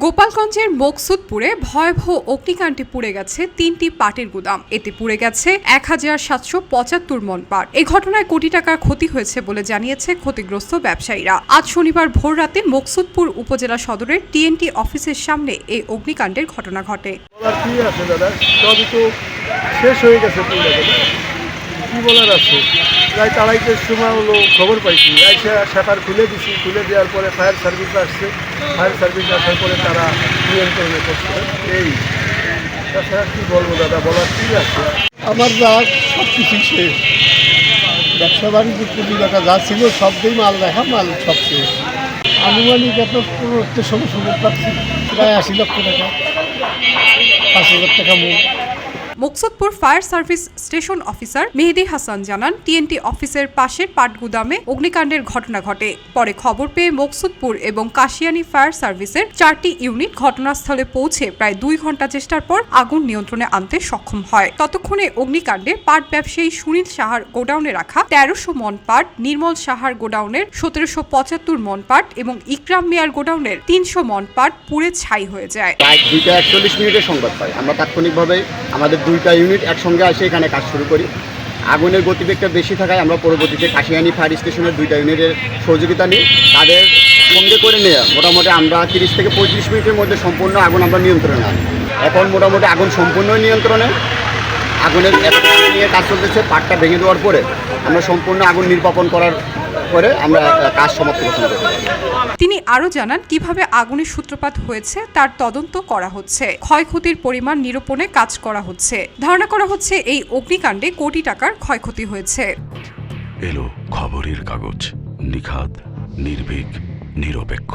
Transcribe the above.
গোপালগঞ্জের মকসুদপুরে ভয়াবহ অগ্নিকাণ্ডে পুড়ে গেছে ৩টি পাটের গুদাম। এতে পুড়ে গেছে ১,৭৭৫ মণ পাট। এই ঘটনায় কোটি টাকার ক্ষতি হয়েছে বলে জানিয়েছে ক্ষতিগ্রস্ত ব্যবসায়ীরা। আজ শনিবার ভোররাতে মকসুদপুর উপজেলা সদরের টিএনটি অফিসের সামনে এই অগ্নিকাণ্ডের ঘটনা ঘটে। শেষ হয়ে গেছে, কি বলার আছে। প্রায় তারাইটের সময় হলো খবর পাইছি, আইসা শাটার খুলে দিছি। খুলে দেওয়ার পরে ফায়ার সার্ভিস আসছে। ফায়ার সার্ভিস আসার পরে তারা নিয়ন্ত্রণে করছে। এই তাছাড়া কী বলবো দাদা, বলার কি আছে। আমার যা সব কিছুই শেষ, ব্যবসা বাণিজ্য পুঁজি টাকা যা ছিল সবটাই মাল দেখা মাল সব শেষ। আনুমানিক এত সময় পাচ্ছি প্রায় ৮০ লক্ষ টাকা, ৫,০০০ টাকা মূল। Muksudpur fire service station officer Mehedi Hasan জানান, টিএনটি অফিসের পাশের পাট গুদামে অগ্নিকাণ্ডের ঘটনা ঘটে। পরে খবর পেয়ে মকসুদপুর এবং কাশিয়ানী ফায়ার সার্ভিসের 4টি ইউনিট ঘটনাস্থলে পৌঁছে প্রায় ২ ঘন্টা চেষ্টার পর আগুন নিয়ন্ত্রণে আনতে সক্ষম হয়। ততক্ষণে অগ্নিকাণ্ডে পাট ব্যবসায়ী সুনীল সাহার গোডাউনে রাখা ১৩০০ মণ পাট, নির্মল সাহার গোডাউনের ১৭৭৫ মণ পাট এবং ইকরাম মিয়ার গোডাউনের ৩০০ মণ পাট পুড়ে ছাই হয়ে যায়। প্রায় 2টা ৪১ সংবাদ পাই। আমরা তাৎক্ষণিকভাবে আমাদের 2টা ইউনিট একসঙ্গে আসে এখানে কাজ শুরু করি। আগুনের গতিবেগটা বেশি থাকায় আমরা পরবর্তীতে কাশিয়ানী ফায়ার স্টেশনের 2টা ইউনিটের সহযোগিতা নিই। তাদের সঙ্গে করে নিয়ে মোটামুটি আমরা 30 থেকে 35 মিনিটের মধ্যে সম্পূর্ণ আগুন আমরা নিয়ন্ত্রণে আনি। এখন মোটামুটি আগুন সম্পূর্ণ নিয়ন্ত্রণে। আগুনের নিয়ে কাজ চলতেছে। পাটটা ভেঙে দেওয়ার পরে আমরা সম্পূর্ণ আগুন নির্বাপন করার পরে আমরা কাজ সমাপ্ত ঘোষণা করি। তিনি আরও জানান, কিভাবে আগুনের সূত্রপাত হয়েছে তার তদন্ত করা হচ্ছে। ক্ষয়ক্ষতির পরিমাণ নিরূপণে কাজ করা হচ্ছে। ধারণা করা হচ্ছে এই অগ্নিকাণ্ডে কোটি টাকার ক্ষয়ক্ষতি হয়েছে। এলো খবরের কাগজ, নিখাদ, নির্ভীক, নিরপেক্ষ।